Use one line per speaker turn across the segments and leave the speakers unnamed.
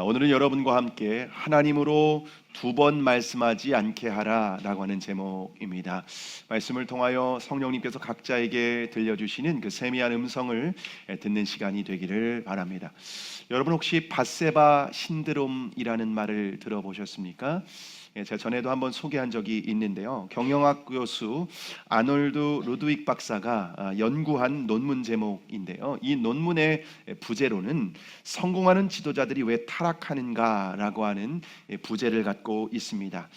오늘은 여러분과 함께 하나님으로 두 번 말씀하지 않게 하라라고 하는 제목입니다. 말씀을 통하여 성령님께서 각자에게 들려주시는 그 세미한 음성을 듣는 시간이 되기를 바랍니다. 여러분 혹시 밧세바 신드롬이라는 말을 들어보셨습니까? 제가 전에도 한번 소개한 적이 있는데요. 경영학 교수 아놀드 루드윅 박사가 연구한 논문 제목인데요. 이 논문의 부제로는 성공하는 지도자들이 왜 타락하는가라고 하는 부제를 갖고 있습니다.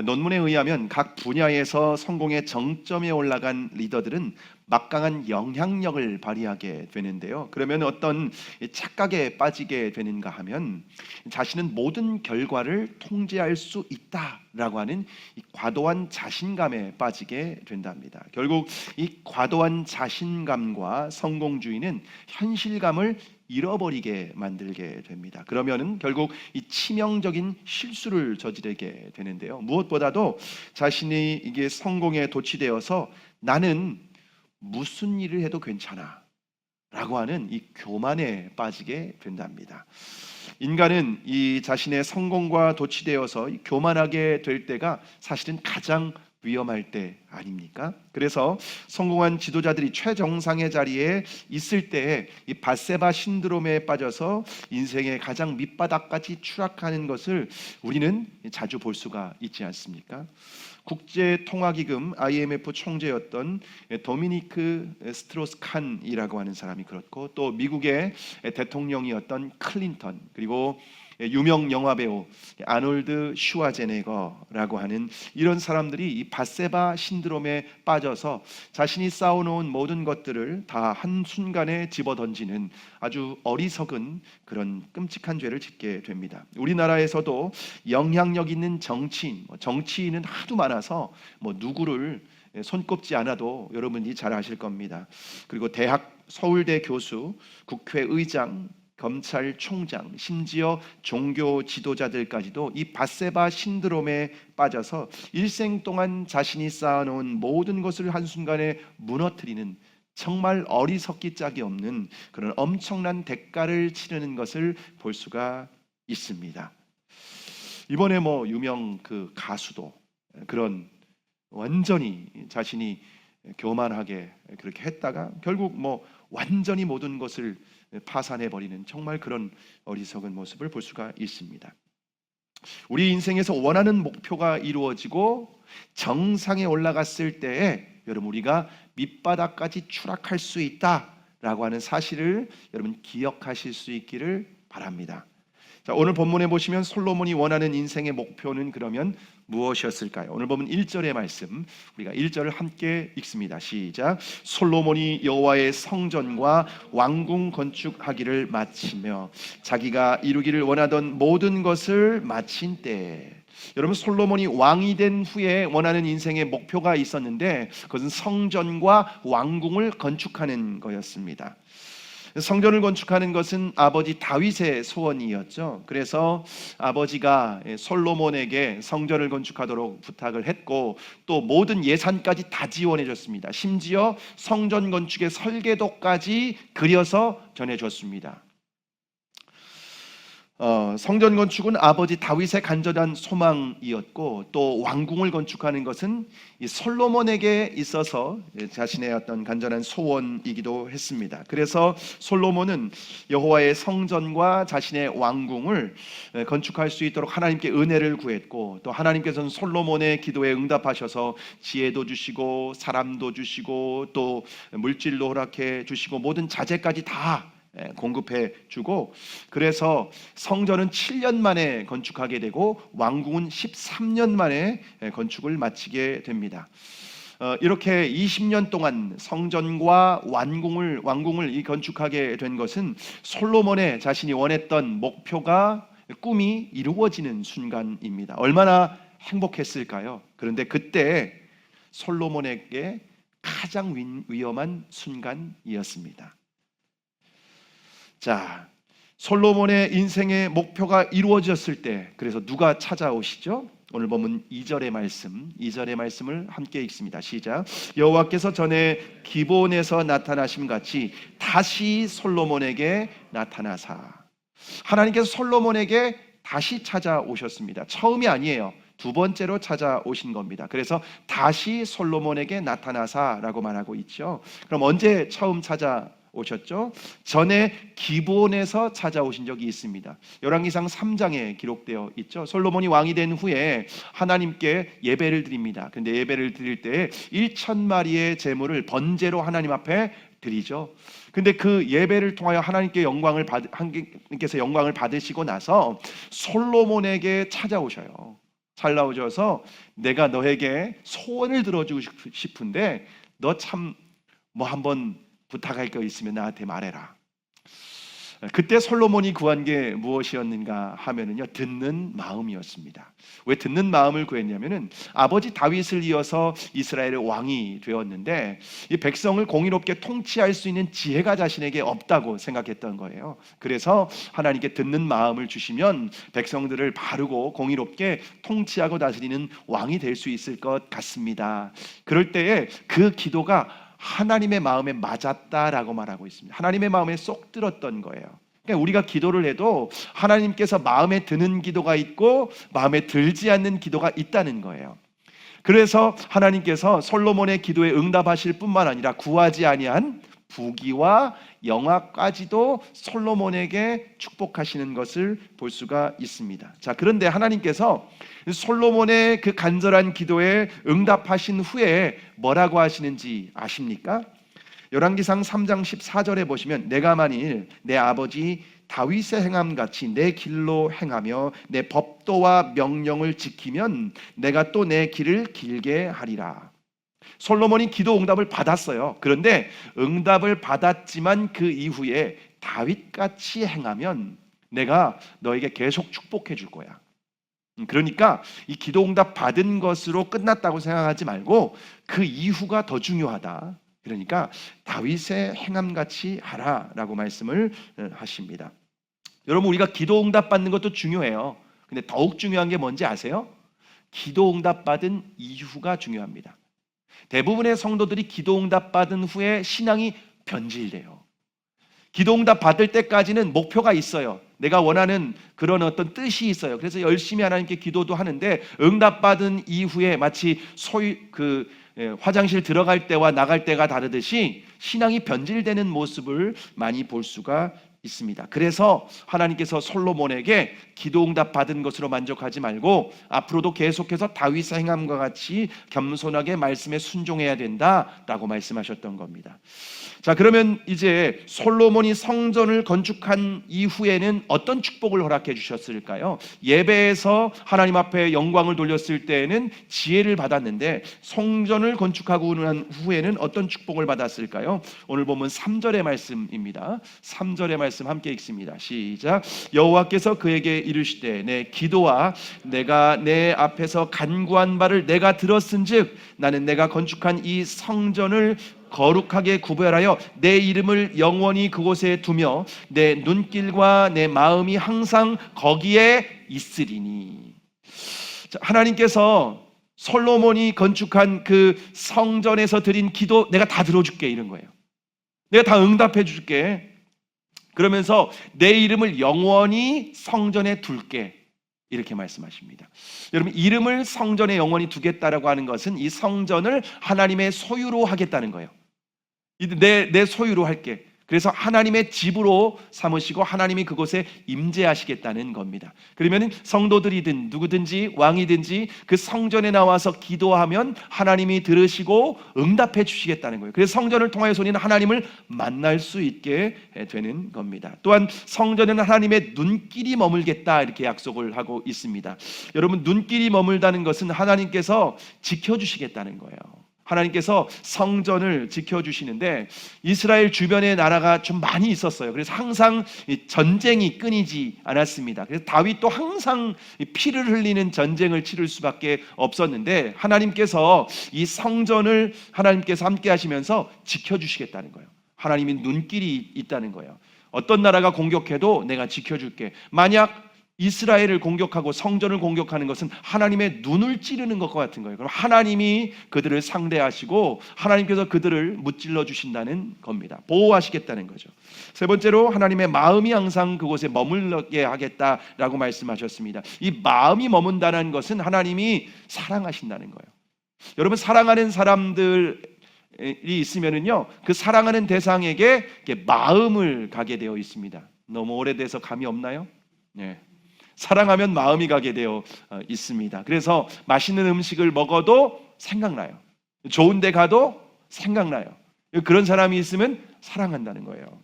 논문에 의하면 각 분야에서 성공의 정점에 올라간 리더들은 막강한 영향력을 발휘하게 되는데요. 그러면 어떤 착각에 빠지게 되는가 하면 자신은 모든 결과를 통제할 수 있다라고 하는 이 과도한 자신감에 빠지게 된답니다. 결국 이 과도한 자신감과 성공주의는 현실감을 잃어버리게 만들게 됩니다. 그러면은 결국 이 치명적인 실수를 저지르게 되는데요. 무엇보다도 자신이 이게 성공에 도취되어서 나는 무슨 일을 해도 괜찮아 라고 하는 이 교만에 빠지게 된답니다. 인간은 이 자신의 성공과 도취되어서 교만하게 될 때가 사실은 가장 위험할 때 아닙니까? 그래서 성공한 지도자들이 최정상의 자리에 있을 때 이 밧세바 신드롬에 빠져서 인생의 가장 밑바닥까지 추락하는 것을 우리는 자주 볼 수가 있지 않습니까? 국제통화기금 IMF 총재였던 도미니크 스트로스칸이라고 하는 사람이 그렇고, 또 미국의 대통령이었던 클린턴, 그리고 유명 영화배우 아놀드 슈와제네거라고 하는 이런 사람들이 이 밧세바 신드롬에 빠져서 자신이 쌓아놓은 모든 것들을 다 한순간에 집어던지는 아주 어리석은 그런 끔찍한 죄를 짓게 됩니다. 우리나라에서도 영향력 있는 정치인은 하도 많아서 누구를 손꼽지 않아도 여러분이 잘 아실 겁니다. 그리고 대학 서울대 교수, 국회의장, 검찰총장, 심지어 종교 지도자들까지도 이 밧세바 신드롬에 빠져서 일생 동안 자신이 쌓아놓은 모든 것을 한순간에 무너뜨리는 정말 어리석기 짝이 없는 그런 엄청난 대가를 치르는 것을 볼 수가 있습니다. 이번에 유명 그 가수도 그런 완전히 자신이 교만하게 그렇게 했다가 결국 완전히 모든 것을 파산해버리는 정말 그런 어리석은 모습을 볼 수가 있습니다. 우리 인생에서 원하는 목표가 이루어지고 정상에 올라갔을 때에 여러분 우리가 밑바닥까지 추락할 수 있다라고 하는 사실을 여러분 기억하실 수 있기를 바랍니다. 자, 오늘 본문에 보시면 솔로몬이 원하는 인생의 목표는 그러면 무엇이었을까요? 오늘 보면 1절의 말씀, 우리가 1절을 함께 읽습니다. 시작. 솔로몬이 여호와의 성전과 왕궁 건축하기를 마치며 자기가 이루기를 원하던 모든 것을 마친 때에. 여러분, 솔로몬이 왕이 된 후에 원하는 인생의 목표가 있었는데 그것은 성전과 왕궁을 건축하는 거였습니다. 성전을 건축하는 것은 아버지 다윗의 소원이었죠. 그래서 아버지가 솔로몬에게 성전을 건축하도록 부탁을 했고, 또 모든 예산까지 다 지원해 줬습니다. 심지어 성전 건축의 설계도까지 그려서 전해줬습니다. 성전 건축은 아버지 다윗의 간절한 소망이었고, 또 왕궁을 건축하는 것은 이 솔로몬에게 있어서 자신의 어떤 간절한 소원이기도 했습니다. 그래서 솔로몬은 여호와의 성전과 자신의 왕궁을 건축할 수 있도록 하나님께 은혜를 구했고, 또 하나님께서는 솔로몬의 기도에 응답하셔서 지혜도 주시고 사람도 주시고 또 물질도 허락해 주시고 모든 자재까지 다 공급해 주고, 그래서 성전은 7년 만에 건축하게 되고 왕궁은 13년 만에 건축을 마치게 됩니다. 이렇게 20년 동안 성전과 왕궁을 건축하게 된 것은 솔로몬의 자신이 원했던 목표가 꿈이 이루어지는 순간입니다. 얼마나 행복했을까요? 그런데 그때 솔로몬에게 가장 위험한 순간이었습니다. 자, 솔로몬의 인생의 목표가 이루어졌을 때 그래서 누가 찾아오시죠? 오늘 보면 2절의 말씀을 함께 읽습니다. 시작. 여호와께서 전에 기브온에서 나타나심 같이 다시 솔로몬에게 나타나사. 하나님께서 솔로몬에게 다시 찾아오셨습니다. 처음이 아니에요. 두 번째로 찾아오신 겁니다. 그래서 다시 솔로몬에게 나타나사라고 말하고 있죠. 그럼 언제 처음 찾아오셨죠? 전에 기브온에서 찾아오신 적이 있습니다. 열왕기상 3장에 기록되어 있죠. 솔로몬이 왕이 된 후에 하나님께 예배를 드립니다. 근데 예배를 드릴 때 1,000마리의 제물을 번제로 하나님 앞에 드리죠. 근데 그 예배를 통하여 하나님께서 영광을 받으시고 나서 솔로몬에게 찾아오셔요. 잘 나오셔서 내가 너에게 소원을 들어주고 싶은데 너 참 뭐 한번 부탁할 거 있으면 나한테 말해라. 그때 솔로몬이 구한 게 무엇이었는가 하면은요, 듣는 마음이었습니다. 왜 듣는 마음을 구했냐면은 아버지 다윗을 이어서 이스라엘의 왕이 되었는데 이 백성을 공의롭게 통치할 수 있는 지혜가 자신에게 없다고 생각했던 거예요. 그래서 하나님께 듣는 마음을 주시면 백성들을 바르고 공의롭게 통치하고 다스리는 왕이 될 수 있을 것 같습니다. 그럴 때에 그 기도가 하나님의 마음에 맞았다라고 말하고 있습니다. 하나님의 마음에 쏙 들었던 거예요. 그러니까 우리가 기도를 해도 하나님께서 마음에 드는 기도가 있고 마음에 들지 않는 기도가 있다는 거예요. 그래서 하나님께서 솔로몬의 기도에 응답하실 뿐만 아니라 구하지 아니한 부귀와 영화까지도 솔로몬에게 축복하시는 것을 볼 수가 있습니다. 자, 그런데 하나님께서 솔로몬의 그 간절한 기도에 응답하신 후에 뭐라고 하시는지 아십니까? 열왕기상 3장 14절에 보시면 내가 만일 내 아버지 다윗의 행함같이 내 길로 행하며 내 법도와 명령을 지키면 내가 또 내 길을 길게 하리라. 솔로몬이 기도 응답을 받았어요. 그런데 응답을 받았지만 그 이후에 다윗같이 행하면 내가 너에게 계속 축복해 줄 거야. 그러니까 이 기도 응답 받은 것으로 끝났다고 생각하지 말고 그 이후가 더 중요하다. 그러니까 다윗의 행함같이 하라라고 말씀을 하십니다. 여러분, 우리가 기도 응답 받는 것도 중요해요. 근데 더욱 중요한 게 뭔지 아세요? 기도 응답 받은 이후가 중요합니다. 대부분의 성도들이 기도 응답 받은 후에 신앙이 변질돼요. 기도 응답 받을 때까지는 목표가 있어요. 내가 원하는 그런 어떤 뜻이 있어요. 그래서 열심히 하나님께 기도도 하는데 응답 받은 이후에 마치 화장실 들어갈 때와 나갈 때가 다르듯이 신앙이 변질되는 모습을 많이 볼 수가 있습니다. 그래서 하나님께서 솔로몬에게 기도 응답 받은 것으로 만족하지 말고 앞으로도 계속해서 다윗의 행함과 같이 겸손하게 말씀에 순종해야 된다라고 말씀하셨던 겁니다. 자, 그러면 이제 솔로몬이 성전을 건축한 이후에는 어떤 축복을 허락해 주셨을까요? 예배에서 하나님 앞에 영광을 돌렸을 때에는 지혜를 받았는데 성전을 건축하고 난 후에는 어떤 축복을 받았을까요? 오늘 보면 3절의 말씀입니다. 3절의 말씀 함께 읽습니다. 시작. 여호와께서 그에게 이르시되 내 기도와 내가 내 앞에서 간구한 바를 내가 들었은즉 나는 내가 건축한 이 성전을 거룩하게 구별하여 내 이름을 영원히 그곳에 두며 내 눈길과 내 마음이 항상 거기에 있으리니. 하나님께서 솔로몬이 건축한 그 성전에서 드린 기도 내가 다 들어줄게 이런 거예요. 내가 다 응답해 줄게. 그러면서 내 이름을 영원히 성전에 둘게 이렇게 말씀하십니다. 여러분, 이름을 성전에 영원히 두겠다라고 하는 것은 이 성전을 하나님의 소유로 하겠다는 거예요. 내 소유로 할게. 그래서 하나님의 집으로 삼으시고 하나님이 그곳에 임재하시겠다는 겁니다. 그러면 성도들이든 누구든지 왕이든지 그 성전에 나와서 기도하면 하나님이 들으시고 응답해 주시겠다는 거예요. 그래서 성전을 통하여서 우리는 하나님을 만날 수 있게 되는 겁니다. 또한 성전에는 하나님의 눈길이 머물겠다 이렇게 약속을 하고 있습니다. 여러분, 눈길이 머물다는 것은 하나님께서 지켜주시겠다는 거예요. 하나님께서 성전을 지켜주시는데 이스라엘 주변의 나라가 좀 많이 있었어요. 그래서 항상 전쟁이 끊이지 않았습니다. 그래서 다윗도 항상 피를 흘리는 전쟁을 치를 수밖에 없었는데 하나님께서 이 성전을 하나님께서 함께 하시면서 지켜주시겠다는 거예요. 하나님이 눈길이 있다는 거예요. 어떤 나라가 공격해도 내가 지켜줄게. 만약 이스라엘을 공격하고 성전을 공격하는 것은 하나님의 눈을 찌르는 것과 같은 거예요. 그럼 하나님이 그들을 상대하시고 하나님께서 그들을 무찔러 주신다는 겁니다. 보호하시겠다는 거죠. 세 번째로 하나님의 마음이 항상 그곳에 머물게 하겠다라고 말씀하셨습니다. 이 마음이 머문다는 것은 하나님이 사랑하신다는 거예요. 여러분, 사랑하는 사람들이 있으면은요, 그 사랑하는 대상에게 마음을 가게 되어 있습니다. 너무 오래돼서 감이 없나요? 네. 사랑하면 마음이 가게 되어 있습니다. 그래서 맛있는 음식을 먹어도 생각나요. 좋은 데 가도 생각나요. 그런 사람이 있으면 사랑한다는 거예요.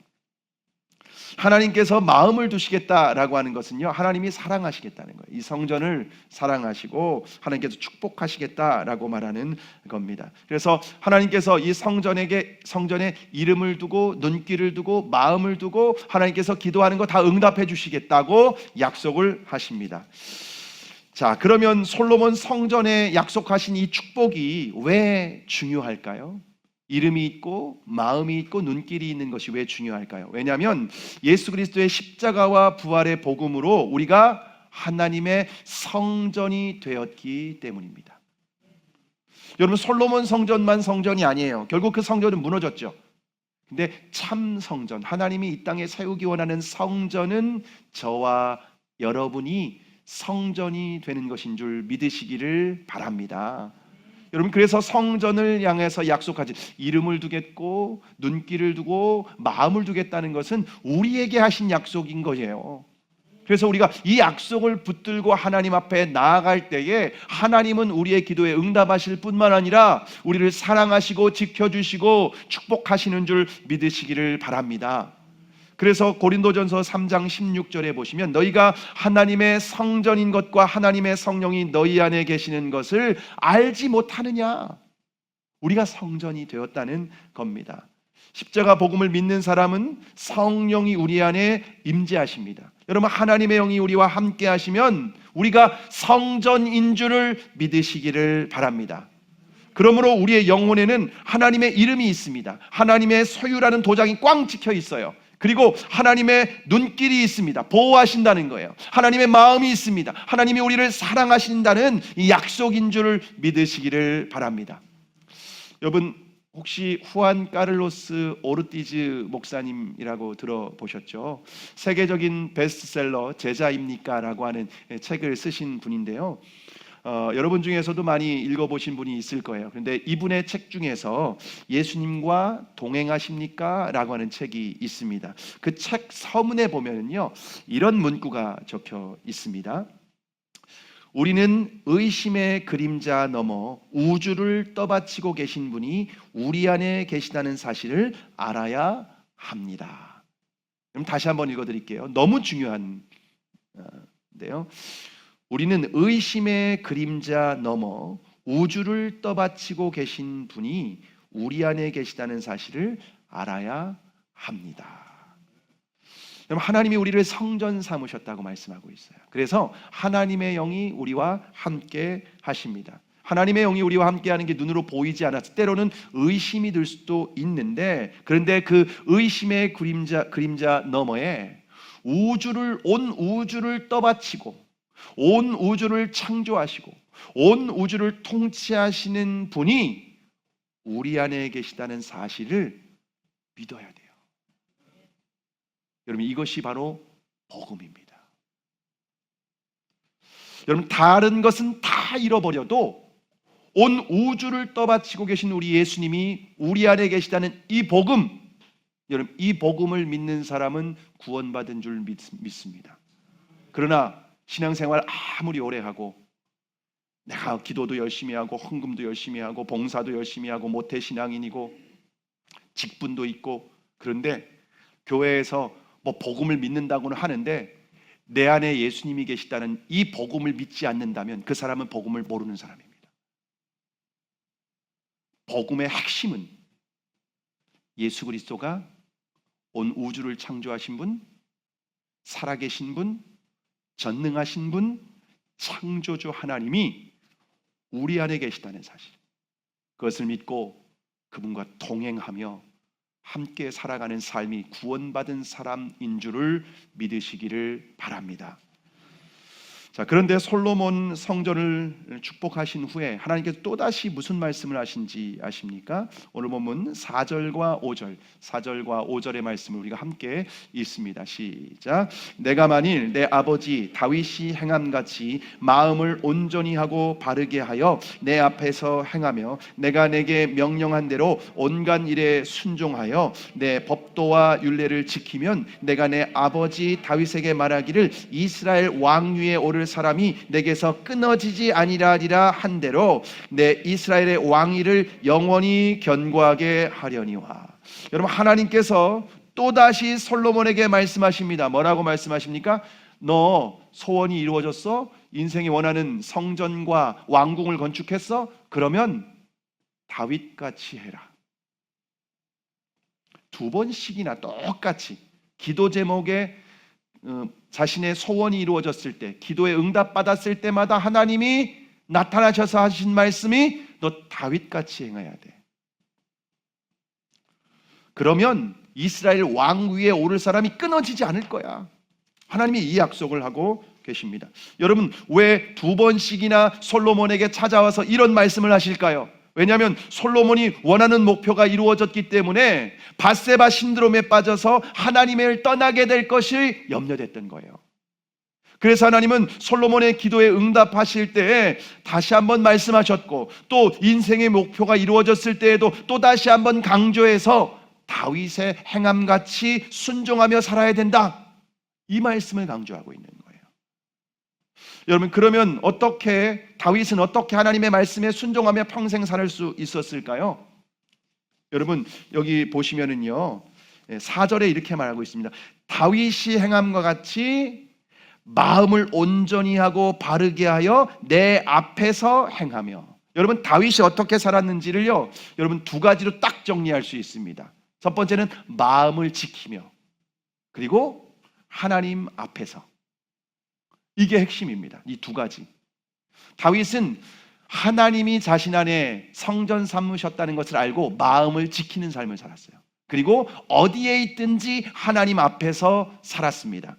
하나님께서 마음을 두시겠다라고 하는 것은요, 하나님이 사랑하시겠다는 거예요. 이 성전을 사랑하시고 하나님께서 축복하시겠다라고 말하는 겁니다. 그래서 하나님께서 이 성전에 이름을 두고 눈길을 두고 마음을 두고 하나님께서 기도하는 거 다 응답해 주시겠다고 약속을 하십니다. 자, 그러면 솔로몬 성전에 약속하신 이 축복이 왜 중요할까요? 이름이 있고 마음이 있고 눈길이 있는 것이 왜 중요할까요? 왜냐하면 예수 그리스도의 십자가와 부활의 복음으로 우리가 하나님의 성전이 되었기 때문입니다. 여러분, 솔로몬 성전만 성전이 아니에요. 결국 그 성전은 무너졌죠. 근데 참 성전, 하나님이 이 땅에 세우기 원하는 성전은 저와 여러분이 성전이 되는 것인 줄 믿으시기를 바랍니다. 여러분, 그래서 성전을 향해서 약속하지, 이름을 두겠고 눈길을 두고 마음을 두겠다는 것은 우리에게 하신 약속인 거예요. 그래서 우리가 이 약속을 붙들고 하나님 앞에 나아갈 때에 하나님은 우리의 기도에 응답하실 뿐만 아니라 우리를 사랑하시고 지켜주시고 축복하시는 줄 믿으시기를 바랍니다. 그래서 고린도전서 3장 16절에 보시면 너희가 하나님의 성전인 것과 하나님의 성령이 너희 안에 계시는 것을 알지 못하느냐. 우리가 성전이 되었다는 겁니다. 십자가 복음을 믿는 사람은 성령이 우리 안에 임재하십니다. 여러분, 하나님의 영이 우리와 함께 하시면 우리가 성전인 줄을 믿으시기를 바랍니다. 그러므로 우리의 영혼에는 하나님의 이름이 있습니다. 하나님의 소유라는 도장이 꽝 찍혀 있어요. 그리고 하나님의 눈길이 있습니다. 보호하신다는 거예요. 하나님의 마음이 있습니다. 하나님이 우리를 사랑하신다는 이 약속인 줄을 믿으시기를 바랍니다. 여러분, 혹시 후안 까를로스 오르티즈 목사님이라고 들어보셨죠? 세계적인 베스트셀러 제자입니까? 라고 하는 책을 쓰신 분인데요. 여러분 중에서도 많이 읽어보신 분이 있을 거예요. 그런데 이분의 책 중에서 예수님과 동행하십니까? 라고 하는 책이 있습니다. 그 책 서문에 보면요, 이런 문구가 적혀 있습니다. 우리는 의심의 그림자 넘어 우주를 떠받치고 계신 분이 우리 안에 계시다는 사실을 알아야 합니다. 그럼 다시 한번 읽어드릴게요. 너무 중요한데요. 우리는 의심의 그림자 넘어 우주를 떠받치고 계신 분이 우리 안에 계시다는 사실을 알아야 합니다. 여러분, 하나님이 우리를 성전 삼으셨다고 말씀하고 있어요. 그래서 하나님의 영이 우리와 함께 하십니다. 하나님의 영이 우리와 함께하는 게 눈으로 보이지 않아서 때로는 의심이 들 수도 있는데, 그런데 그 의심의 그림자 너머에 온 우주를 떠받치고 온 우주를 창조하시고 온 우주를 통치하시는 분이 우리 안에 계시다는 사실을 믿어야 돼요. 여러분, 이것이 바로 복음입니다. 여러분, 다른 것은 다 잃어버려도 온 우주를 떠받치고 계신 우리 예수님이 우리 안에 계시다는 이 복음, 여러분, 이 복음을 믿는 사람은 구원받은 줄 믿습니다. 그러나 신앙생활 아무리 오래 하고 내가 기도도 열심히 하고 헌금도 열심히 하고 봉사도 열심히 하고 모태신앙인이고 직분도 있고, 그런데 교회에서 뭐 복음을 믿는다고는 하는데 내 안에 예수님이 계시다는 이 복음을 믿지 않는다면 그 사람은 복음을 모르는 사람입니다. 복음의 핵심은 예수 그리스도가 온 우주를 창조하신 분, 살아계신 분, 전능하신 분, 창조주 하나님이 우리 안에 계시다는 사실, 그것을 믿고 그분과 동행하며 함께 살아가는 삶이 구원받은 사람인 줄을 믿으시기를 바랍니다. 자, 그런데 솔로몬 성전을 축복하신 후에 하나님께서 또다시 무슨 말씀을 하신지 아십니까? 오늘 본문 4절과 5절, 4절과 5절의 말씀을 우리가 함께 읽습니다. 시작. 내가 만일 내 아버지 다윗이 행함같이 마음을 온전히 하고 바르게 하여 내 앞에서 행하며 내가 내게 명령한 대로 온갖 일에 순종하여 내 법도와 율례를 지키면 내가 내 아버지 다윗에게 말하기를 이스라엘 왕위에 오를 사람이 내게서 끊어지지 아니하리라 한 대로 내 이스라엘의 왕위를 영원히 견고하게 하려니와. 여러분, 하나님께서 또다시 솔로몬에게 말씀하십니다. 뭐라고 말씀하십니까? 너 소원이 이루어졌어? 인생이 원하는 성전과 왕궁을 건축했어? 그러면 다윗같이 해라. 두 번씩이나 똑같이 기도 제목에 자신의 소원이 이루어졌을 때, 기도에 응답받았을 때마다 하나님이 나타나셔서 하신 말씀이 너 다윗같이 행해야 돼. 그러면 이스라엘 왕 위에 오를 사람이 끊어지지 않을 거야. 하나님이 이 약속을 하고 계십니다. 여러분, 왜 두 번씩이나 솔로몬에게 찾아와서 이런 말씀을 하실까요? 왜냐하면 솔로몬이 원하는 목표가 이루어졌기 때문에 밧세바 신드롬에 빠져서 하나님을 떠나게 될 것이 염려됐던 거예요. 그래서 하나님은 솔로몬의 기도에 응답하실 때에 다시 한번 말씀하셨고, 또 인생의 목표가 이루어졌을 때에도 또 다시 한번 강조해서 다윗의 행함같이 순종하며 살아야 된다, 이 말씀을 강조하고 있는 거예요. 여러분, 그러면 다윗은 어떻게 하나님의 말씀에 순종하며 평생 살 수 있었을까요? 여러분, 여기 보시면은요, 4절에 이렇게 말하고 있습니다. 다윗이 행함과 같이 마음을 온전히 하고 바르게 하여 내 앞에서 행하며. 여러분, 다윗이 어떻게 살았는지를요, 여러분 두 가지로 딱 정리할 수 있습니다. 첫 번째는 마음을 지키며, 그리고 하나님 앞에서. 이게 핵심입니다. 이 두 가지. 다윗은 하나님이 자신 안에 성전 삼으셨다는 것을 알고 마음을 지키는 삶을 살았어요. 그리고 어디에 있든지 하나님 앞에서 살았습니다.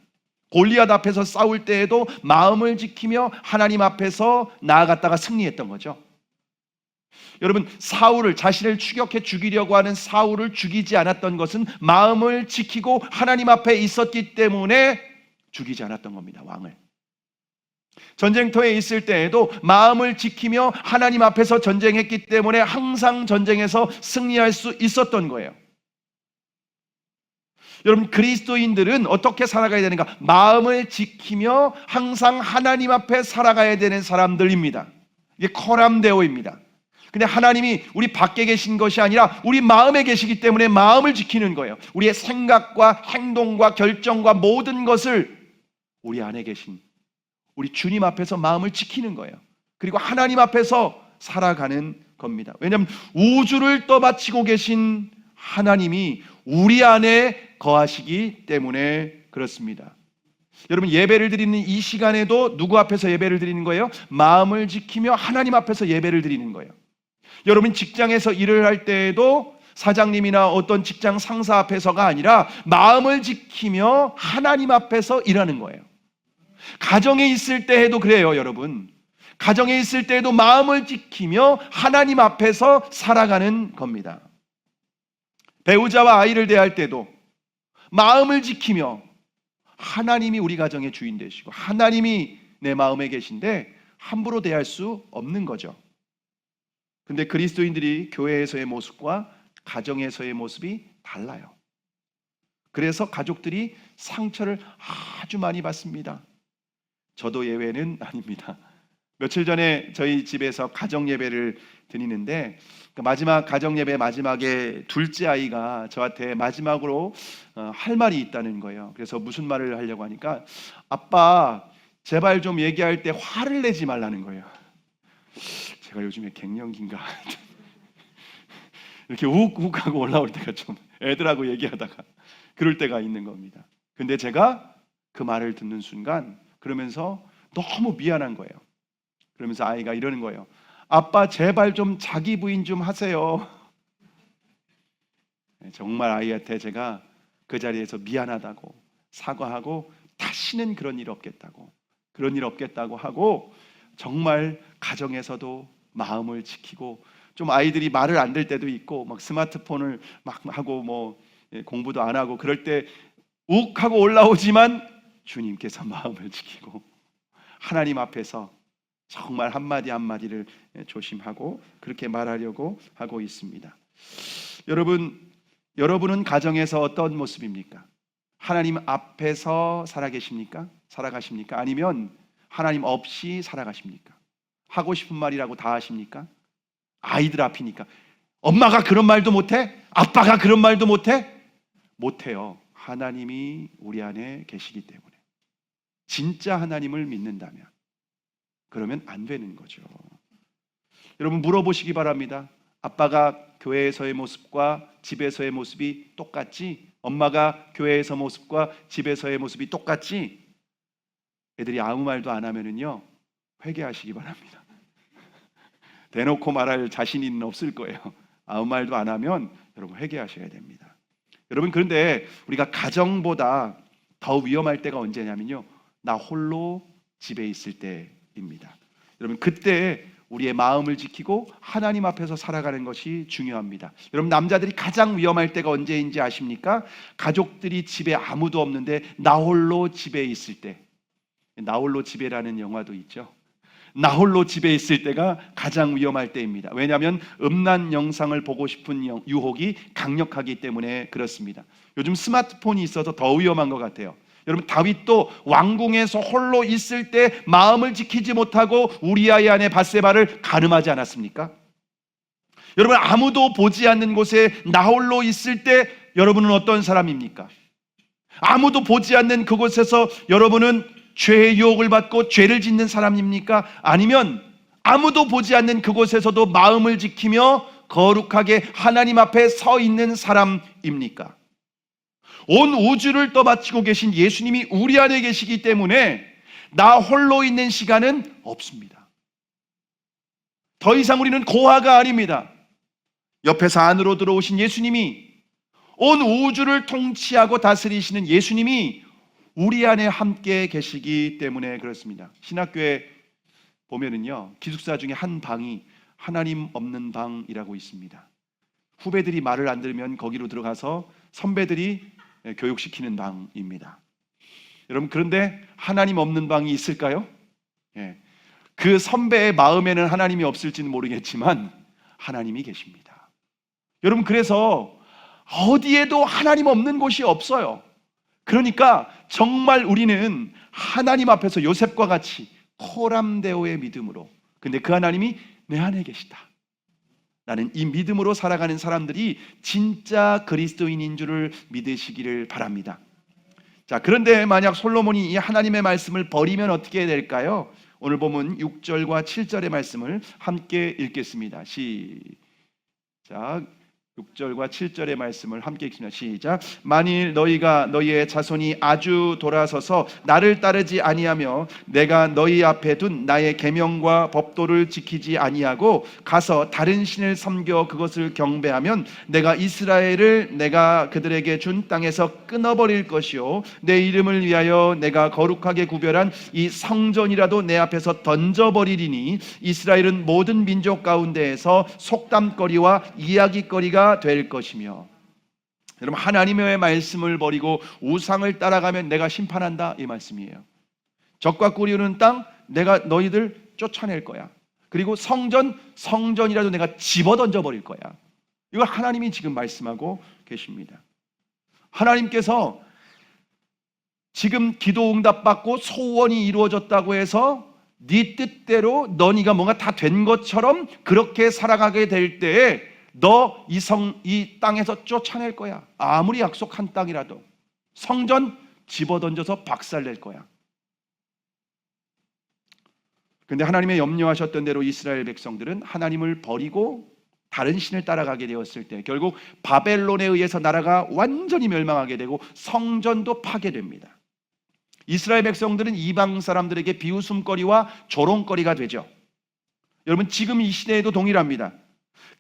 골리앗 앞에서 싸울 때에도 마음을 지키며 하나님 앞에서 나아갔다가 승리했던 거죠. 여러분, 사울을, 자신을 추격해 죽이려고 하는 사울을 죽이지 않았던 것은 마음을 지키고 하나님 앞에 있었기 때문에 죽이지 않았던 겁니다. 왕을. 전쟁터에 있을 때에도 마음을 지키며 하나님 앞에서 전쟁했기 때문에 항상 전쟁에서 승리할 수 있었던 거예요. 여러분, 그리스도인들은 어떻게 살아가야 되는가? 마음을 지키며 항상 하나님 앞에 살아가야 되는 사람들입니다. 이게 코람데오입니다. 근데 하나님이 우리 밖에 계신 것이 아니라 우리 마음에 계시기 때문에 마음을 지키는 거예요. 우리의 생각과 행동과 결정과 모든 것을 우리 안에 계신 우리 주님 앞에서 마음을 지키는 거예요. 그리고 하나님 앞에서 살아가는 겁니다. 왜냐하면 우주를 떠받치고 계신 하나님이 우리 안에 거하시기 때문에 그렇습니다. 여러분, 예배를 드리는 이 시간에도 누구 앞에서 예배를 드리는 거예요? 마음을 지키며 하나님 앞에서 예배를 드리는 거예요. 여러분, 직장에서 일을 할 때에도 사장님이나 어떤 직장 상사 앞에서가 아니라 마음을 지키며 하나님 앞에서 일하는 거예요. 가정에 있을 때에도 그래요. 여러분, 가정에 있을 때에도 마음을 지키며 하나님 앞에서 살아가는 겁니다. 배우자와 아이를 대할 때도 마음을 지키며 하나님이 우리 가정의 주인 되시고 하나님이 내 마음에 계신데 함부로 대할 수 없는 거죠. 근데 그리스도인들이 교회에서의 모습과 가정에서의 모습이 달라요. 그래서 가족들이 상처를 아주 많이 받습니다. 저도 예외는 아닙니다. 며칠 전에 저희 집에서 가정 예배를 드리는데 마지막 가정 예배 마지막에 둘째 아이가 저한테 마지막으로 할 말이 있다는 거예요. 그래서 무슨 말을 하려고 하니까 아빠 제발 좀 얘기할 때 화를 내지 말라는 거예요. 제가 요즘에 갱년기인가 이렇게 욱욱하고 올라올 때가 좀 애들하고 얘기하다가 그럴 때가 있는 겁니다. 근데 제가 그 말을 듣는 순간 그러면서 너무 미안한 거예요. 그러면서 아이가 이러는 거예요. 아빠 제발 좀 자기 부인 좀 하세요. 정말 아이한테 제가 그 자리에서 미안하다고 사과하고 다시는 그런 일 없겠다고 그런 일 없겠다고 하고 정말 가정에서도 마음을 지키고, 좀 아이들이 말을 안 들 때도 있고 막 스마트폰을 막 하고 뭐 공부도 안 하고 그럴 때 욱 하고 올라오지만 주님께서 마음을 지키고 하나님 앞에서 정말 한마디 한마디를 조심하고 그렇게 말하려고 하고 있습니다. 여러분은 가정에서 어떤 모습입니까? 하나님 앞에서 살아가십니까? 아니면 하나님 없이 살아가십니까? 하고 싶은 말이라고 다 하십니까? 아이들 앞이니까. 엄마가 그런 말도 못해? 아빠가 그런 말도 못해? 못해요. 하나님이 우리 안에 계시기 때문에. 진짜 하나님을 믿는다면 그러면 안 되는 거죠. 여러분 물어보시기 바랍니다. 아빠가 교회에서의 모습과 집에서의 모습이 똑같지? 엄마가 교회에서 모습과 집에서의 모습이 똑같지? 애들이 아무 말도 안 하면은요, 회개하시기 바랍니다. 대놓고 말할 자신이 없을 거예요. 아무 말도 안 하면 여러분 회개하셔야 됩니다. 여러분, 그런데 우리가 가정보다 더 위험할 때가 언제냐면요, 나 홀로 집에 있을 때입니다. 여러분, 그때 우리의 마음을 지키고 하나님 앞에서 살아가는 것이 중요합니다. 여러분, 남자들이 가장 위험할 때가 언제인지 아십니까? 가족들이 집에 아무도 없는데 나 홀로 집에 있을 때. 나 홀로 집에라는 영화도 있죠. 나 홀로 집에 있을 때가 가장 위험할 때입니다. 왜냐하면 음란 영상을 보고 싶은 유혹이 강력하기 때문에 그렇습니다. 요즘 스마트폰이 있어서 더 위험한 것 같아요. 여러분, 다윗도 왕궁에서 홀로 있을 때 마음을 지키지 못하고 우리아의 아내 밧세바를 간음하지 않았습니까? 여러분, 아무도 보지 않는 곳에 나 홀로 있을 때 여러분은 어떤 사람입니까? 아무도 보지 않는 그곳에서 여러분은 죄의 유혹을 받고 죄를 짓는 사람입니까? 아니면 아무도 보지 않는 그곳에서도 마음을 지키며 거룩하게 하나님 앞에 서 있는 사람입니까? 온 우주를 떠받치고 계신 예수님이 우리 안에 계시기 때문에 나 홀로 있는 시간은 없습니다. 더 이상 우리는 고아가 아닙니다. 옆에서 안으로 들어오신 예수님이, 온 우주를 통치하고 다스리시는 예수님이 우리 안에 함께 계시기 때문에 그렇습니다. 신학교에 보면은요, 기숙사 중에 한 방이 하나님 없는 방이라고 있습니다. 후배들이 말을 안 들으면 거기로 들어가서 선배들이 교육시키는 방입니다. 여러분, 그런데 하나님 없는 방이 있을까요? 그 선배의 마음에는 하나님이 없을지는 모르겠지만 하나님이 계십니다. 여러분, 그래서 어디에도 하나님 없는 곳이 없어요. 그러니까 정말 우리는 하나님 앞에서 요셉과 같이 코람데오의 믿음으로, 근데 그 하나님이 내 안에 계시다, 나는 이 믿음으로 살아가는 사람들이 진짜 그리스도인인 줄을 믿으시기를 바랍니다. 자, 그런데 만약 솔로몬이 이 하나님의 말씀을 버리면 어떻게 될까요? 오늘 보면 6절과 7절의 말씀을 함께 읽겠습니다. 시작. 6절과 7절의 말씀을 함께 읽습니다. 시작. 만일 너희가 너희의 자손이 아주 돌아서서 나를 따르지 아니하며 내가 너희 앞에 둔 나의 계명과 법도를 지키지 아니하고 가서 다른 신을 섬겨 그것을 경배하면 내가 이스라엘을 내가 그들에게 준 땅에서 끊어버릴 것이요 내 이름을 위하여 내가 거룩하게 구별한 이 성전이라도 내 앞에서 던져버리리니 이스라엘은 모든 민족 가운데에서 속담거리와 이야기거리가 될 것이며. 여러분, 하나님의 말씀을 버리고 우상을 따라가면 내가 심판한다, 이 말씀이에요. 적과 꾸리는 땅 내가 너희들 쫓아낼 거야. 그리고 성전이라도 내가 집어던져 버릴 거야. 이걸 하나님이 지금 말씀하고 계십니다. 하나님께서 지금 기도 응답받고 소원이 이루어졌다고 해서 네 뜻대로 너희가 뭔가 다 된 것처럼 그렇게 살아가게 될 때에 너 이 땅에서 쫓아낼 거야. 아무리 약속한 땅이라도 성전 집어던져서 박살낼 거야. 근데 하나님의 염려하셨던 대로 이스라엘 백성들은 하나님을 버리고 다른 신을 따라가게 되었을 때 결국 바벨론에 의해서 나라가 완전히 멸망하게 되고 성전도 파괴됩니다. 이스라엘 백성들은 이방 사람들에게 비웃음거리와 조롱거리가 되죠. 여러분, 지금 이 시대에도 동일합니다.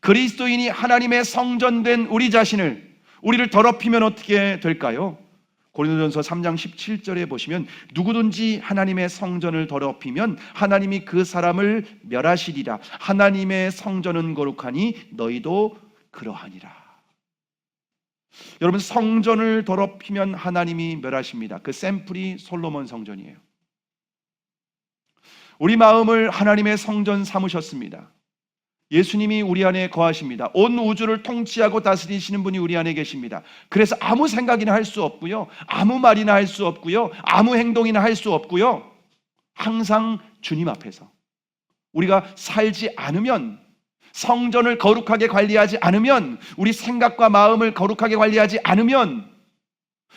그리스도인이 하나님의 성전된 우리 자신을, 우리를 더럽히면 어떻게 될까요? 고린도전서 3장 17절에 보시면 누구든지 하나님의 성전을 더럽히면 하나님이 그 사람을 멸하시리라. 하나님의 성전은 거룩하니 너희도 그러하니라. 여러분, 성전을 더럽히면 하나님이 멸하십니다. 그 샘플이 솔로몬 성전이에요. 우리 마음을 하나님의 성전 삼으셨습니다. 예수님이 우리 안에 거하십니다. 온 우주를 통치하고 다스리시는 분이 우리 안에 계십니다. 그래서 아무 생각이나 할 수 없고요, 아무 말이나 할 수 없고요, 아무 행동이나 할 수 없고요, 항상 주님 앞에서 우리가 살지 않으면, 성전을 거룩하게 관리하지 않으면, 우리 생각과 마음을 거룩하게 관리하지 않으면,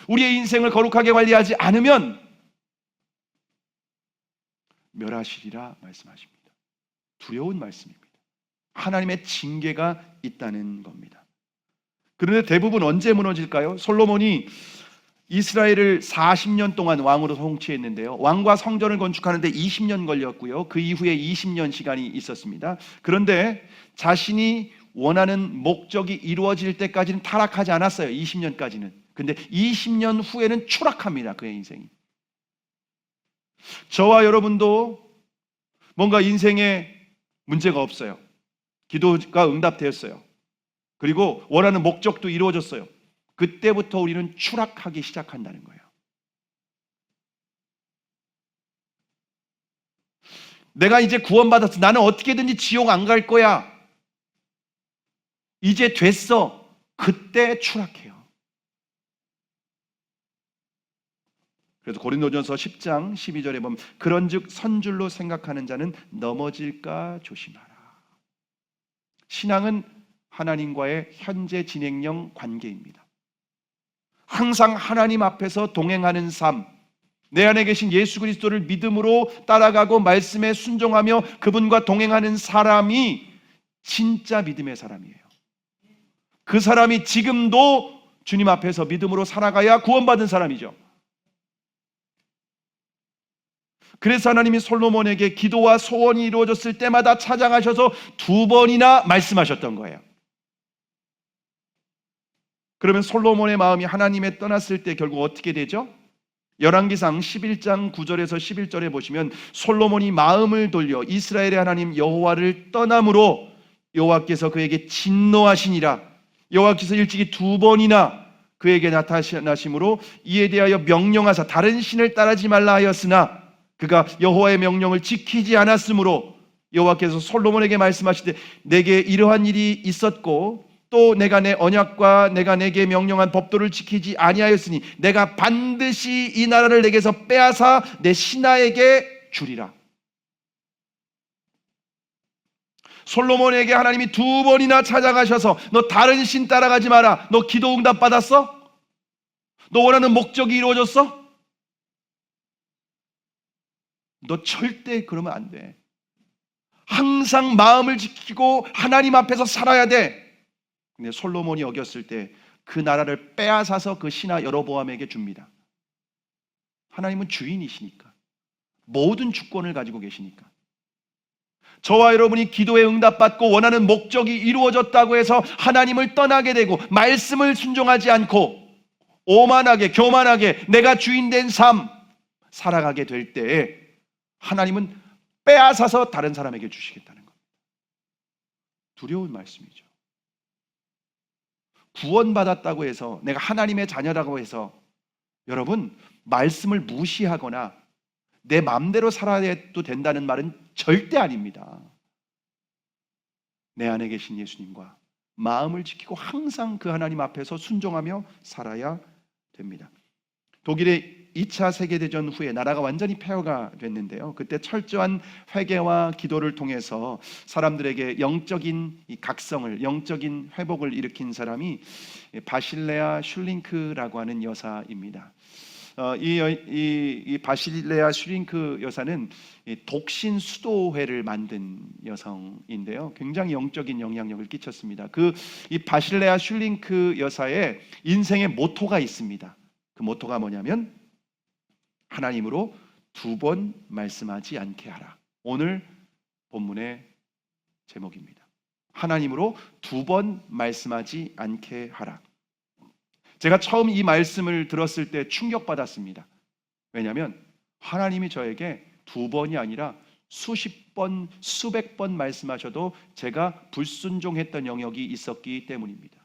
우리의 인생을 거룩하게 관리하지 않으면 멸하시리라 말씀하십니다. 두려운 말씀입니다. 하나님의 징계가 있다는 겁니다. 그런데 대부분 언제 무너질까요? 솔로몬이 이스라엘을 40년 동안 왕으로 통치했는데요, 왕과 성전을 건축하는데 20년 걸렸고요, 그 이후에 20년 시간이 있었습니다. 그런데 자신이 원하는 목적이 이루어질 때까지는 타락하지 않았어요. 20년까지는. 근데 20년 후에는 추락합니다. 그의 인생이. 저와 여러분도 뭔가 인생에 문제가 없어요. 기도가 응답되었어요. 그리고 원하는 목적도 이루어졌어요. 그때부터 우리는 추락하기 시작한다는 거예요. 내가 이제 구원받았어. 나는 어떻게든지 지옥 안 갈 거야. 이제 됐어. 그때 추락해요. 그래서 고린도전서 10장 12절에 보면 그런즉 선줄로 생각하는 자는 넘어질까 조심하라. 신앙은 하나님과의 현재 진행형 관계입니다. 항상 하나님 앞에서 동행하는 삶, 내 안에 계신 예수 그리스도를 믿음으로 따라가고 말씀에 순종하며 그분과 동행하는 사람이 진짜 믿음의 사람이에요. 그 사람이 지금도 주님 앞에서 믿음으로 살아가야 구원받은 사람이죠. 그래서 하나님이 솔로몬에게 기도와 소원이 이루어졌을 때마다 찾아가셔서 2번이나 말씀하셨던 거예요. 그러면 솔로몬의 마음이 하나님에 떠났을 때 결국 어떻게 되죠? 열왕기상 11장 9절에서 11절에 보시면 솔로몬이 마음을 돌려 이스라엘의 하나님 여호와를 떠남으로 여호와께서 그에게 진노하시니라. 여호와께서 일찍이 2번이나 그에게 나타나심으로 이에 대하여 명령하사 다른 신을 따르지 말라 하였으나 그가 여호와의 명령을 지키지 않았으므로 여호와께서 솔로몬에게 말씀하시되 내게 이러한 일이 있었고 또 내가 내 언약과 내가 내게 명령한 법도를 지키지 아니하였으니 내가 반드시 이 나라를 내게서 빼앗아 내 신하에게 주리라. 솔로몬에게 하나님이 2번이나 찾아가셔서 너 다른 신 따라가지 마라. 너 기도 응답 받았어? 너 원하는 목적이 이루어졌어? 너 절대 그러면 안 돼. 항상 마음을 지키고 하나님 앞에서 살아야 돼. 근데 솔로몬이 어겼을 때 그 나라를 빼앗아서 그 신하 여로보암에게 줍니다. 하나님은 주인이시니까, 모든 주권을 가지고 계시니까. 저와 여러분이 기도에 응답받고 원하는 목적이 이루어졌다고 해서 하나님을 떠나게 되고 말씀을 순종하지 않고 오만하게 교만하게 내가 주인 된 삶 살아가게 될 때에 하나님은 빼앗아서 다른 사람에게 주시겠다는 겁니다. 두려운 말씀이죠. 구원받았다고 해서 내가 하나님의 자녀라고 해서 여러분 말씀을 무시하거나 내 마음대로 살아야도 된다는 말은 절대 아닙니다. 내 안에 계신 예수님과 마음을 지키고 항상 그 하나님 앞에서 순종하며 살아야 됩니다. 독일의 2차 세계대전 후에 나라가 완전히 폐허가 됐는데요. 그때 철저한 회개와 기도를 통해서 사람들에게 영적인 이 각성을, 영적인 회복을 일으킨 사람이 바실레아 슐링크라고 하는 여사입니다. 이 바실레아 슐링크 여사는 독신 수도회를 만든 여성인데요. 굉장히 영적인 영향력을 끼쳤습니다. 이 바실레아 슐링크 여사의 인생의 모토가 있습니다. 그 모토가 뭐냐면 하나님으로 2번 말씀하지 않게 하라. 오늘 본문의 제목입니다. 하나님으로 2번 말씀하지 않게 하라. 제가 처음 이 말씀을 들었을 때 충격받았습니다. 왜냐하면 하나님이 저에게 두 번이 아니라 수십 번, 수백 번 말씀하셔도 제가 불순종했던 영역이 있었기 때문입니다.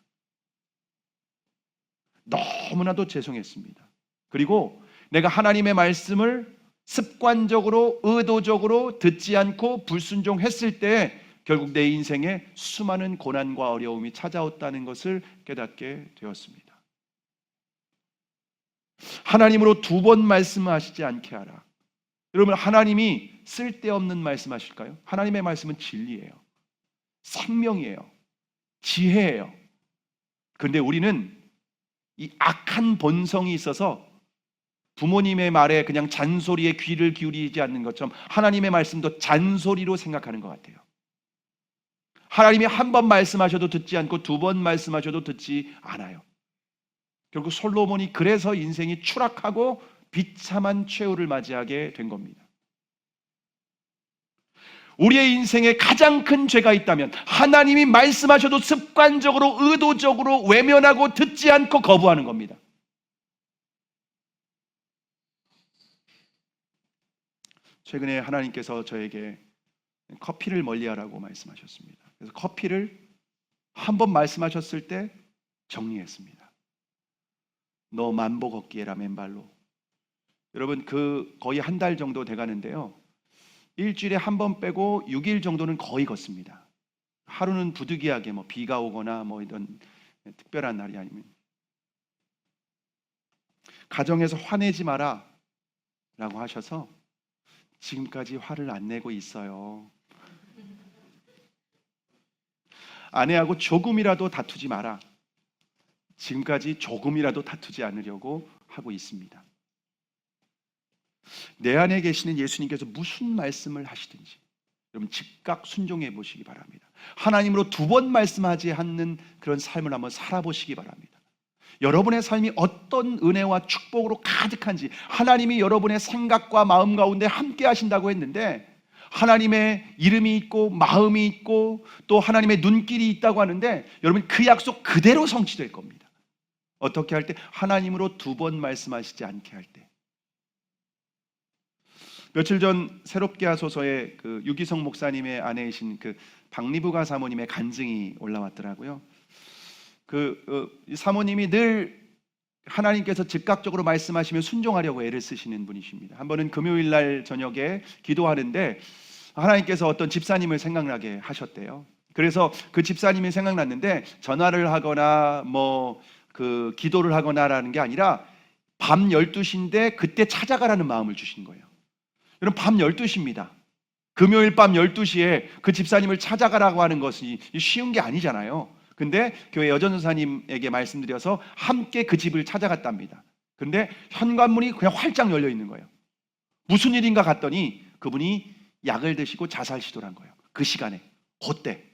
너무나도 죄송했습니다. 그리고 내가 하나님의 말씀을 습관적으로, 의도적으로 듣지 않고 불순종했을 때 결국 내 인생에 수많은 고난과 어려움이 찾아왔다는 것을 깨닫게 되었습니다. 하나님으로 두 번 말씀하시지 않게 하라. 여러분, 하나님이 쓸데없는 말씀하실까요? 하나님의 말씀은 진리예요. 생명이에요. 지혜예요. 그런데 우리는 이 악한 본성이 있어서 부모님의 말에 그냥 잔소리에 귀를 기울이지 않는 것처럼 하나님의 말씀도 잔소리로 생각하는 것 같아요. 하나님이 한 번 말씀하셔도 듣지 않고 두 번 말씀하셔도 듣지 않아요. 결국 솔로몬이 그래서 인생이 추락하고 비참한 최후를 맞이하게 된 겁니다. 우리의 인생에 가장 큰 죄가 있다면 하나님이 말씀하셔도 습관적으로, 의도적으로 외면하고 듣지 않고 거부하는 겁니다. 최근에 하나님께서 저에게 커피를 멀리하라고 말씀하셨습니다. 그래서 커피를 한 번 말씀하셨을 때 정리했습니다. 너 만보 걷기 해라, 맨발로. 여러분, 거의 한 달 정도 돼가는데요, 일주일에 한 번 빼고 6일 정도는 거의 걷습니다. 하루는 부득이하게 비가 오거나 이런 특별한 날이 아니면. 가정에서 화내지 마라 라고 하셔서 지금까지 화를 안 내고 있어요. 아내하고 조금이라도 다투지 마라. 지금까지 조금이라도 다투지 않으려고 하고 있습니다. 내 안에 계시는 예수님께서 무슨 말씀을 하시든지 여러분 즉각 순종해 보시기 바랍니다. 하나님으로 두 번 말씀하지 않는 그런 삶을 한번 살아보시기 바랍니다. 여러분의 삶이 어떤 은혜와 축복으로 가득한지, 하나님이 여러분의 생각과 마음 가운데 함께 하신다고 했는데 하나님의 이름이 있고 마음이 있고 또 하나님의 눈길이 있다고 하는데 여러분 그 약속 그대로 성취될 겁니다. 어떻게 할 때? 하나님으로 두 번 말씀하시지 않게 할 때. 며칠 전 새롭게 하소서에 유기성 목사님의 아내이신 박리부가 사모님의 간증이 올라왔더라고요. 사모님이 늘 하나님께서 즉각적으로 말씀하시면 순종하려고 애를 쓰시는 분이십니다. 한 번은 금요일 날 저녁에 기도하는데 하나님께서 어떤 집사님을 생각나게 하셨대요. 그래서 그 집사님이 생각났는데 전화를 하거나 기도를 하거나라는 게 아니라 밤 12시인데 그때 찾아가라는 마음을 주신 거예요. 여러분, 밤 12시입니다. 금요일 밤 12시에 그 집사님을 찾아가라고 하는 것이 쉬운 게 아니잖아요. 근데 교회 여전도사님에게 말씀드려서 함께 그 집을 찾아갔답니다. 근데 현관문이 그냥 활짝 열려 있는 거예요. 무슨 일인가 갔더니 그분이 약을 드시고 자살 시도를 한 거예요. 그 시간에, 그때.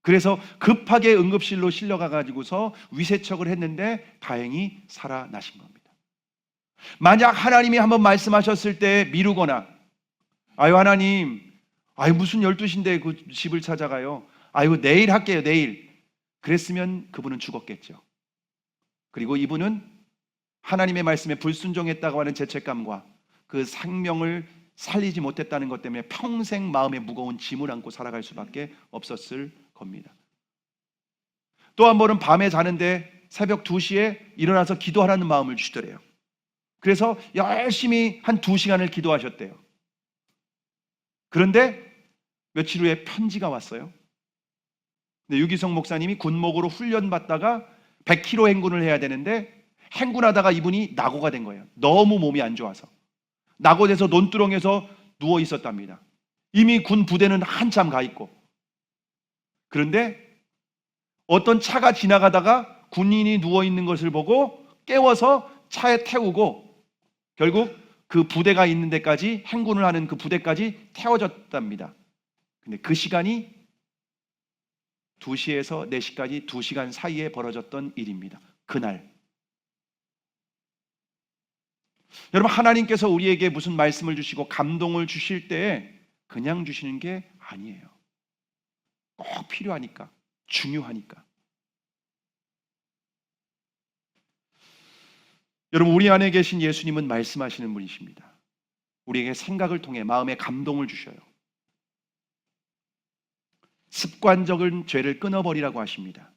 그래서 급하게 응급실로 실려가가지고서 위세척을 했는데 다행히 살아나신 겁니다. 만약 하나님이 한번 말씀하셨을 때 미루거나, 아유 하나님, 아유 무슨 12시인데 그 집을 찾아가요, 아유 내일 할게요, 내일, 그랬으면 그분은 죽었겠죠. 그리고 이분은 하나님의 말씀에 불순종했다고 하는 죄책감과 그 생명을 살리지 못했다는 것 때문에 평생 마음에 무거운 짐을 안고 살아갈 수밖에 없었을 겁니다. 또 한 번은 밤에 자는데 새벽 2시에 일어나서 기도하라는 마음을 주시더래요. 그래서 열심히 한 2시간을 기도하셨대요. 그런데 며칠 후에 편지가 왔어요. 유기성 목사님이 군목으로 훈련받다가 100km 행군을 해야 되는데 행군하다가 이분이 낙오가 된 거예요. 너무 몸이 안 좋아서 낙오돼서 논두렁에서 누워 있었답니다. 이미 군 부대는 한참 가 있고. 그런데 어떤 차가 지나가다가 군인이 누워 있는 것을 보고 깨워서 차에 태우고 결국 그 부대가 있는 데까지, 행군을 하는 그 부대까지 태워졌답니다. 근데 그 시간이 2시에서 4시까지 2시간 사이에 벌어졌던 일입니다. 그날. 여러분, 하나님께서 우리에게 무슨 말씀을 주시고 감동을 주실 때 그냥 주시는 게 아니에요. 꼭 필요하니까, 중요하니까. 여러분, 우리 안에 계신 예수님은 말씀하시는 분이십니다. 우리에게 생각을 통해 마음에 감동을 주셔요. 습관적인 죄를 끊어버리라고 하십니다.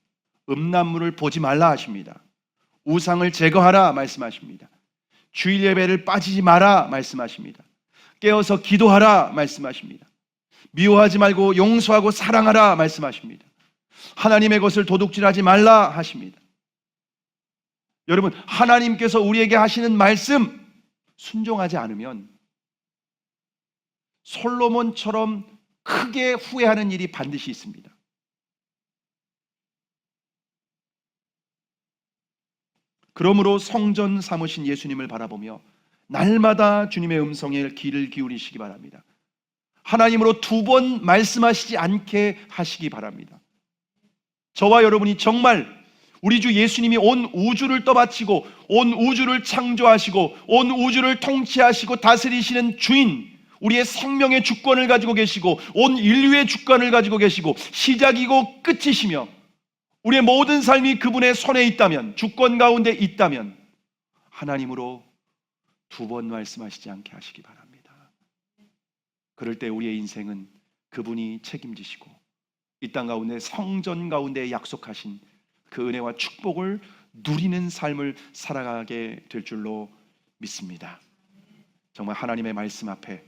음란물을 보지 말라 하십니다. 우상을 제거하라 말씀하십니다. 주일 예배를 빠지지 마라 말씀하십니다. 깨어서 기도하라 말씀하십니다. 미워하지 말고 용서하고 사랑하라 말씀하십니다. 하나님의 것을 도둑질하지 말라 하십니다. 여러분, 하나님께서 우리에게 하시는 말씀 순종하지 않으면 솔로몬처럼 크게 후회하는 일이 반드시 있습니다. 그러므로 성전 삼으신 예수님을 바라보며 날마다 주님의 음성에 귀를 기울이시기 바랍니다. 하나님으로 2번 말씀하시지 않게 하시기 바랍니다. 저와 여러분이 정말 우리 주 예수님이 온 우주를 떠받치고 온 우주를 창조하시고 온 우주를 통치하시고 다스리시는 주인, 우리의 생명의 주권을 가지고 계시고 온 인류의 주권을 가지고 계시고 시작이고 끝이시며 우리의 모든 삶이 그분의 손에 있다면, 주권 가운데 있다면 하나님으로 2번 말씀하시지 않게 하시기 바랍니다. 그럴 때 우리의 인생은 그분이 책임지시고 이 땅 가운데 성전 가운데 약속하신 그 은혜와 축복을 누리는 삶을 살아가게 될 줄로 믿습니다. 정말 하나님의 말씀 앞에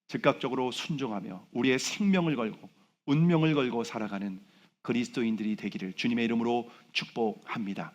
즉각적으로 순종하며 우리의 생명을 걸고 운명을 걸고 살아가는 그리스도인들이 되기를 주님의 이름으로 축복합니다.